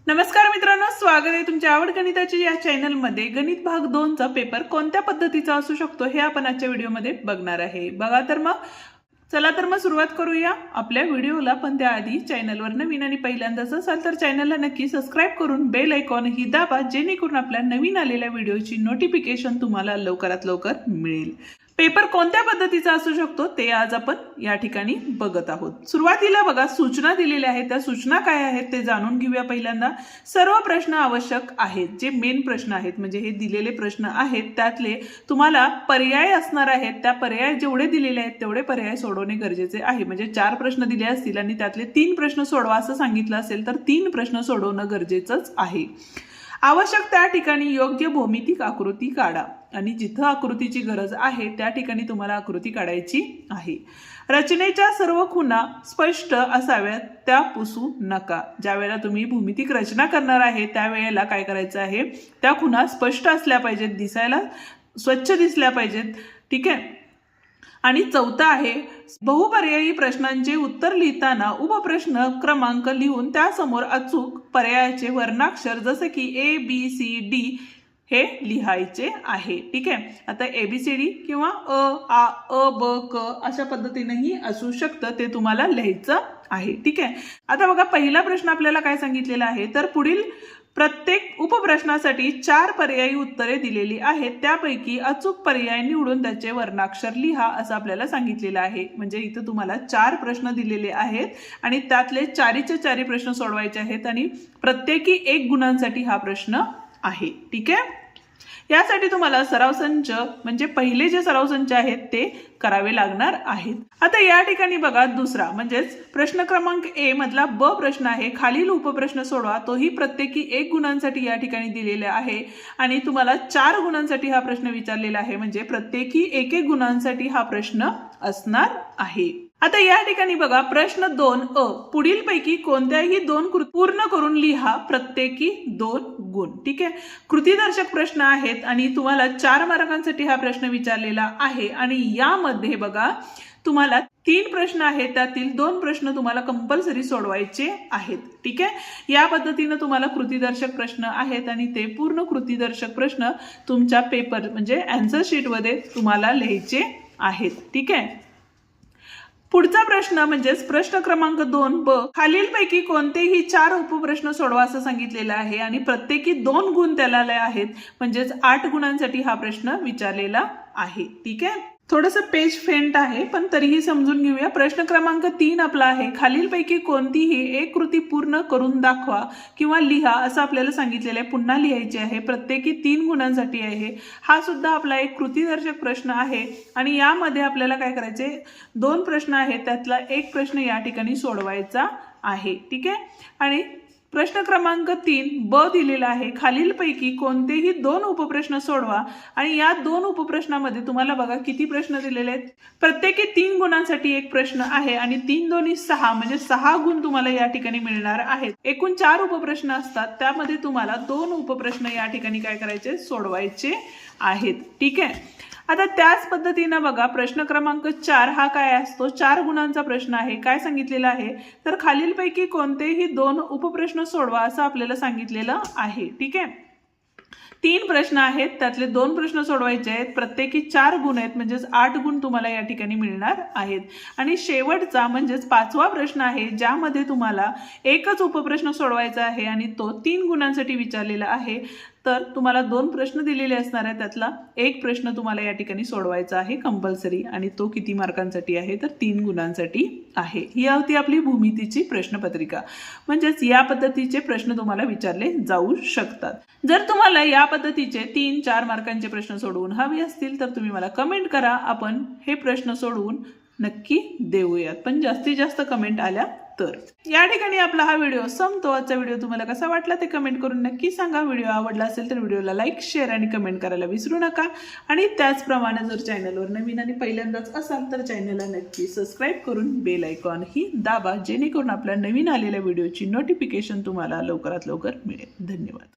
नमस्कार मित्रांनो, स्वागत आहे तुमच्या आवड गणिताची या चॅनलमध्ये। गणित भाग 2 चा पेपर कोणत्या पद्धतीचा असू शकतो हे आपण आजच्या व्हिडिओमध्ये बघणार आहे। बघा तर मग चला तर मग सुरुवात करूया आपल्या व्हिडिओला। पण त्याआधी चॅनलवर नवीन आणि पहिल्यांदाच असाल तर चॅनलला नक्की सबस्क्राइब करून बेल आयकॉन ही दाबा, जेणेकरून आपल्या नवीन आलेल्या व्हिडिओची नोटिफिकेशन तुम्हाला लवकरात लवकर मिळेल। पेपर कोणत्या पद्धतीचा असू शकतो ते आज आपण या ठिकाणी बघत आहोत। सुरुवातीला बघा सूचना दिलेल्या आहेत, त्या सूचना काय आहेत ते जाणून घेऊया। पहिल्यांदा सर्व प्रश्न आवश्यक आहेत, जे मेन प्रश्न आहेत म्हणजे हे दिलेले प्रश्न आहेत त्यातले तुम्हाला पर्याय असणार आहेत। त्या पर्याय जेवढे दिलेले आहेत तेवढे पर्याय सोडवणे गरजेचे आहे। म्हणजे 4 प्रश्न दिले असतील आणि त्यातले 3 प्रश्न सोडवा असं सांगितलं असेल तर 3 प्रश्न सोडवणं गरजेचंच आहे। आवश्यक त्या ठिकाणी योग्य भौमितिक आकृती काढा आणि जिथं आकृतीची गरज आहे त्या ठिकाणी तुम्हाला आकृती काढायची आहे। रचनेच्या सर्व खुणा स्पष्ट असाव्यात, त्या पुसू नका। ज्या वेळेला तुम्ही भौमितिक रचना करणार आहे त्यावेळेला काय करायचं आहे, त्या खुणा स्पष्ट असल्या पाहिजेत, दिसायला स्वच्छ दिसल्या पाहिजेत, ठीक आहे। आणि चौथा आहे बहुपर्यायी प्रश्नांचे उत्तर लिहिताना उपप्रश्न क्रमांक लिहून त्यासमोर अचूक पर्यायाचे वर्णाक्षर जसे की ABCD हे लिहायचे आहे, ठीक आहे। आता ABCD किंवा अ ब क अशा पद्धतीनेही असू शकतं, ते तुम्हाला लिहायचं आहे, ठीक आहे। आता बघा पहिला प्रश्न आपल्याला काय सांगितलेला आहे, तर पुढील प्रत्येक उपप्रश्नासाठी 4 पर्यायी उत्तरे दिलेली आहेत, त्यापैकी अचूक पर्याय निवडून त्याचे वर्णाक्षर लिहा असं आपल्याला सांगितलेलं आहे। म्हणजे इथं तुम्हाला 4 प्रश्न दिलेले आहेत आणि त्यातले 4चे 4 प्रश्न सोडवायचे आहेत आणि प्रत्येकी 1 गुणांसाठी हा प्रश्न आहे, ठीक आहे। यासाठी तुम्हाला सराव संच म्हणजे पहिले जे सराव संच आहेत ते करावे लागणार आहेत। आता या ठिकाणी बघा दुसरा म्हणजेच प्रश्न क्रमांक A मधला ब प्रश्न आहे, खालील उपप्रश्न सोडवा। तोही प्रत्येकी 1 गुणांसाठी या ठिकाणी दिलेला आहे आणि तुम्हाला 4 गुणांसाठी हा प्रश्न विचारलेला आहे, म्हणजे प्रत्येकी 1-1 गुणांसाठी हा प्रश्न असणार आहे। आता या ठिकाणी बघा प्रश्न 2 पुढील पैकी कोणत्याही 2 कृती पूर्ण करून लिहा, प्रत्येकी 2 गुण, ठीक आहे। कृतीदर्शक प्रश्न आहेत आणि तुम्हाला 4 मार्कांसाठी हा प्रश्न विचारलेला आहे आणि यामध्ये बघा तुम्हाला 3 प्रश्न आहेत, त्यातील 2 प्रश्न तुम्हाला कंपल्सरी सोडवायचे आहेत, ठीक आहे। या पद्धतीने तुम्हाला कृतीदर्शक प्रश्न आहेत आणि ते पूर्ण कृतीदर्शक प्रश्न तुमच्या पेपर म्हणजे आन्सर शीट मध्ये तुम्हाला लिहायचे आहेत, ठीक आहे। पुढचा प्रश्न म्हणजे प्रश्न क्रमांक 2 ब खालीलपैकी कोणतेही 4 उपप्रश्न सोडवा असं सांगितलेलं आहे आणि प्रत्येकी 2 गुण त्याला आहेत, म्हणजे 8 गुणांसाठी हा प्रश्न विचारलेला आहे, ठीक आहे। थोडंसं पेज फेंट आहे पण तरीही समजून घेऊया। प्रश्न क्रमांक 3 आपला आहे, खालीलपैकी कोणतीही एक कृती पूर्ण करून दाखवा किंवा लिहा असं आपल्याला सांगितलेलं आहे, पुन्हा लिहायचे आहे, प्रत्येकी 3 गुणांसाठी आहे। हा सुद्धा आपला एक कृतीदर्शक प्रश्न आहे आणि यामध्ये आपल्याला काय करायचे, 2 प्रश्न आहेत त्यातला 1 प्रश्न या ठिकाणी सोडवायचा आहे, ठीक आहे। आणि प्रश्न क्रमांक 3 ब दिलेला आहे, खालीलपैकी कोणतेही 2 उपप्रश्न सोडवा आणि या 2 उपप्रश्नामध्ये तुम्हाला बघा किती प्रश्न दिलेले आहेत, प्रत्येकी 3 गुणांसाठी 1 प्रश्न आहे आणि 3 दोन्ही 6 म्हणजे 6 गुण तुम्हाला या ठिकाणी मिळणार आहेत। एकूण 4 उपप्रश्न असतात, त्यामध्ये तुम्हाला 2 उपप्रश्न या ठिकाणी काय करायचे, सोडवायचे आहेत, ठीक आहे। आता त्याच पद्धतीने बघा प्रश्न क्रमांक 4 हा काय असतो, 4 गुणांचा प्रश्न आहे। काय सांगितलेलं आहे, तर खालीलपैकी कोणतेही 2 उपप्रश्न सोडवा असं आपल्याला सांगितलेलं आहे, ठीक आहे। 3 प्रश्न आहेत, त्यातले 2 प्रश्न सोडवायचे आहेत, प्रत्येकी 4 गुण आहेत, म्हणजे 8 गुण तुम्हाला या ठिकाणी मिळणार आहेत। आणि शेवटचा म्हणजे 5वा प्रश्न आहे, ज्यामध्ये तुम्हाला एकच उपप्रश्न सोडवायचा आहे आणि तो 3 गुणांसाठी विचारलेला आहे। तर तुम्हाला 2 प्रश्न दिलेले असणार आहेत, त्यातला 1 प्रश्न तुम्हाला या ठिकाणी सोडवायचा आहे कंपल्सरी आणि तो किती मार्कांसाठी आहे, तर 3 गुणांसाठी आहे। ही होती आपली भूमितीची प्रश्नपत्रिका, म्हणजेच या पद्धतीचे प्रश्न तुम्हाला विचारले जाऊ शकतात। जर तुम्हाला या पद्धतीचे 3-4 मार्कांचे प्रश्न सोडवून हवे असतील तर तुम्ही मला कमेंट करा, आपण हे प्रश्न सोडवून नक्की देऊयात, पण जास्तीत जास्त कमेंट आल्या तर। या ठिकाणी आपला हा व्हिडिओ संपतो। आजचा व्हिडिओ तुम्हाला कसा वाटला ते कमेंट करून नक्की सांगा। व्हिडिओ आवडला असेल तर व्हिडिओला लाईक, शेअर आणि कमेंट करायला विसरू नका आणि त्याचप्रमाणे जर चॅनलवर नवीन आणि पहिल्यांदाच असाल तर चॅनलला नक्की सबस्क्राइब करून बेल आयकॉन ही दाबा, जेणेकरून आपल्या नवीन आलेल्या व्हिडिओची नोटिफिकेशन तुम्हाला लवकरात लवकर मिळेल। धन्यवाद।